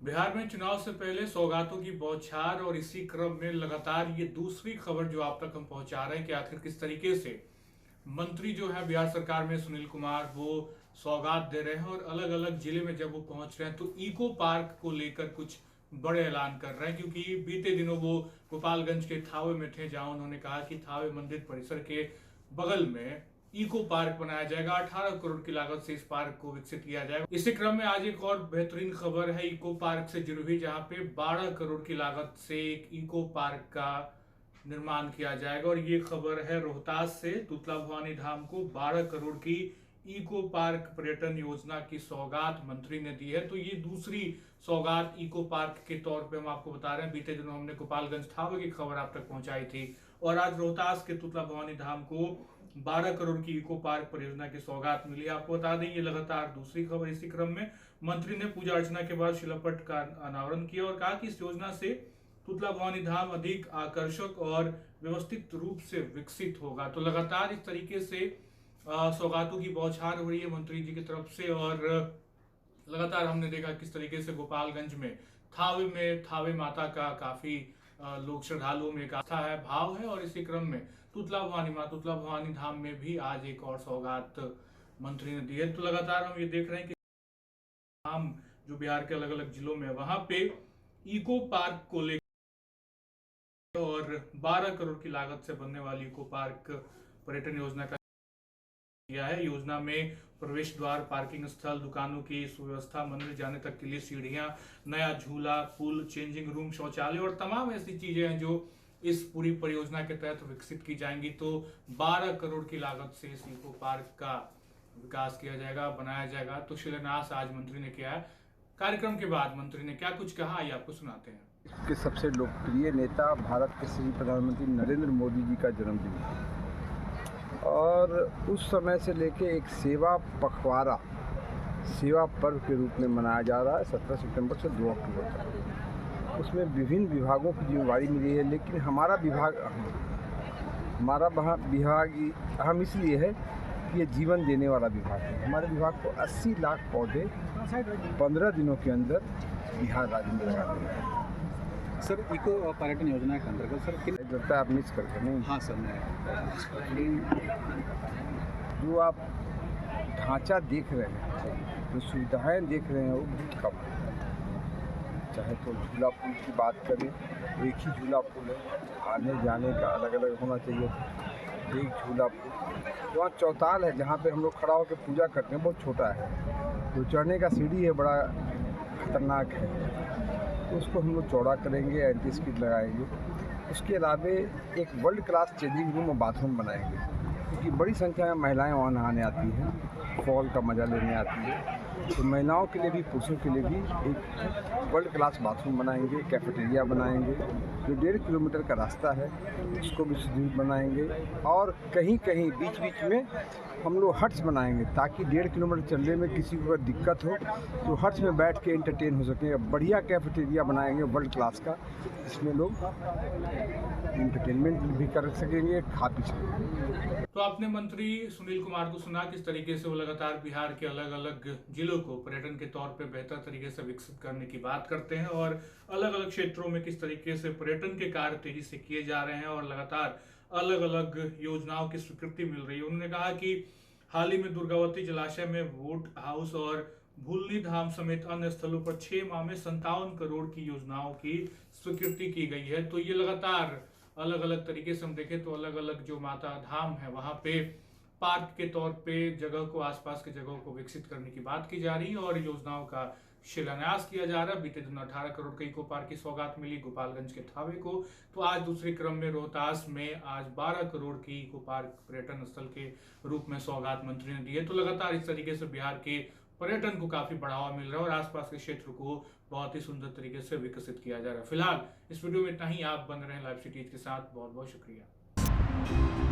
बिहार में चुनाव से पहले सौगातों की बौछार और इसी क्रम में लगातार ये दूसरी खबर जो आप तक हम पहुंचा रहे हैं कि आखिर किस तरीके से मंत्री जो है बिहार सरकार में सुनील कुमार वो सौगात दे रहे हैं और अलग अलग जिले में जब वो पहुंच रहे हैं तो इको पार्क को लेकर कुछ बड़े ऐलान कर रहे हैं, क्योंकि बीते दिनों वो गोपालगंज के थावे में थे जहां उन्होंने कहा कि थावे मंदिर परिसर के बगल में इको पार्क बनाया जाएगा। 18 करोड़ की लागत से इस पार्क को विकसित किया जाएगा। इसी क्रम में आज एक और बेहतरीन खबर है इको पार्क से जुड़ी हुई, जहां पे 12 करोड़ की लागत से एक इको पार्क का निर्माण किया जाएगा। और ये खबर है रोहतास से। तुतला भवानी धाम को 12 करोड़ की इको पार्क पर्यटन योजना की सौगात मंत्री ने दी है। तो ये दूसरी सौगात इको पार्क के तौर पे हम आपको बता रहे हैं। बीते दिनों हमने गोपालगंज थावे की खबर आप तक पहुंचाई थी और आज रोहतास के तुतला भवानी धाम को 12 करोड़ की इको पार्क परियोजना की सौगात मिली। आपको बता दें ये लगातार दूसरी खबर। इसी क्रम में मंत्री ने पूजा अर्चना के बाद शिलापट का अनावरण किया और कहा कि इस योजना से तुतला भवानी धाम अधिक आकर्षक और व्यवस्थित रूप से विकसित होगा। तो लगातार इस तरीके से सौगातों की बौछार हो रही है मंत्री जी की तरफ से। और लगातार हमने देखा किस तरीके से गोपालगंज में थावे माता का काफी लोग श्रद्धालुओं में एक आस्था है, भाव है। और इसी क्रम में तुतला भवानी धाम में भी आज एक और सौगात मंत्री ने दी है। तो लगातार हम ये देख रहे हैं कि धाम जो बिहार के अलग अलग जिलों में वहां पे इको पार्क को लेकर और 12 करोड़ की लागत से बनने वाली इको पार्क पर्यटन योजना का किया है। योजना में प्रवेश द्वार, पार्किंग स्थल, दुकानों की सुव्यवस्था, मंदिर जाने तक के लिए सीढ़ियां, नया झूला, पुल, चेंजिंग रूम, शौचालय और तमाम ऐसी चीजें हैं जो इस पूरी परियोजना के तहत विकसित की जाएंगी। तो 12 करोड़ की लागत से इस इको पार्क का विकास किया जाएगा, बनाया जाएगा। तो शिलान्यास आज मंत्री ने किया है। कार्यक्रम के बाद मंत्री ने क्या कुछ कहा ये आपको सुनाते हैं। के सबसे लोकप्रिय नेता भारत के श्री प्रधानमंत्री नरेंद्र मोदी जी का जन्मदिन है और उस समय से लेके एक सेवा पखवाड़ा, सेवा पर्व के रूप में मनाया जा रहा है 17 सितंबर से 2 अक्टूबर तक। उसमें विभिन्न विभागों की जिम्मेदारी मिली है, लेकिन हमारा विभाग अहम इसलिए है कि ये जीवन देने वाला विभाग है। हमारे विभाग को 80 लाख पौधे 15 दिनों के अंदर बिहार राज्य में लगाने हैं। सर, इको पर्यटन योजना के अंतर्गत सर किन लगता है आप मिस करते नहीं? हाँ सर, मैं जो आप ढांचा देख रहे हैं, जो सुविधाएं देख रहे हैं वो बहुत कम है। चाहे तो झूला पुल की बात करें, एक ही झूला पुल है, आने जाने का अलग अलग होना चाहिए। एक झूला पुल वहाँ चौताल है जहाँ पे हम लोग खड़ा होकर पूजा करते हैं, बहुत छोटा है। जो चढ़ने का सीढ़ी है बड़ा खतरनाक है, तो उसको हम लोग चौड़ा करेंगे, एंटी स्किड लगाएंगे। उसके अलावा एक वर्ल्ड क्लास चेंजिंग रूम और बाथरूम बनाएंगे, क्योंकि बड़ी संख्या में महिलाएं वहाँ नहाने आती हैं, फॉल का मज़ा लेने आती है। तो महिलाओं के लिए भी पुरुषों के लिए भी एक वर्ल्ड क्लास बाथरूम बनाएंगे, कैफेटेरिया बनाएंगे। जो 1.5 किलोमीटर का रास्ता है उसको भी सुदृढ़ बनाएंगे और कहीं कहीं बीच बीच में हम लोग हट्स बनाएंगे, ताकि 1.5 किलोमीटर चलने में किसी को अगर दिक्कत हो तो हट्स में बैठ के एंटरटेन हो सकें। बढ़िया कैफेटेरिया बनाएंगे वर्ल्ड क्लास का, इसमें लोग एंटरटेनमेंट भी कर सकेंगे, खा पी सकेंगे। तो आपने मंत्री सुनील कुमार को सुना किस तरीके से वो लगातार बिहार के अलग अलग जिलों को पर्यटन के तौर पे बेहतर तरीके से विकसित करने की बात करते हैं और अलग अलग क्षेत्रों में किस तरीके से पर्यटन के कार्य तेजी से किए जा रहे हैं और लगातार अलग अलग योजनाओं की स्वीकृति मिल रही है। उन्होंने कहा कि हाल ही में दुर्गावती जलाशय में बोट हाउस और भूलनी धाम समेत अन्य स्थलों पर 6 माह में 57 करोड़ की योजनाओं की स्वीकृति की गई है। तो ये लगातार अलग अलग तरीके से हम देखें तो अलग अलग जो माता धाम है वहां पे पार्क के तौर पे जगह को, आसपास की जगहों को विकसित करने की बात की जा रही है और योजनाओं का शिलान्यास किया जा रहा है। बीते दिन 18 करोड़ के इको पार्क की सौगात मिली गोपालगंज के थावे को। तो आज दूसरे क्रम में रोहतास में आज 12 करोड़ की इको पार्क पर्यटन स्थल के रूप में सौगात मंत्री ने दी है। तो लगातार इस तरीके से बिहार के पर्यटन को काफी बढ़ावा मिल रहा है और आसपास के क्षेत्र को बहुत ही सुंदर तरीके से विकसित किया जा रहा है। फिलहाल इस वीडियो में इतना ही। आप बन रहे हैं लाइव सिटीज के साथ। बहुत बहुत शुक्रिया।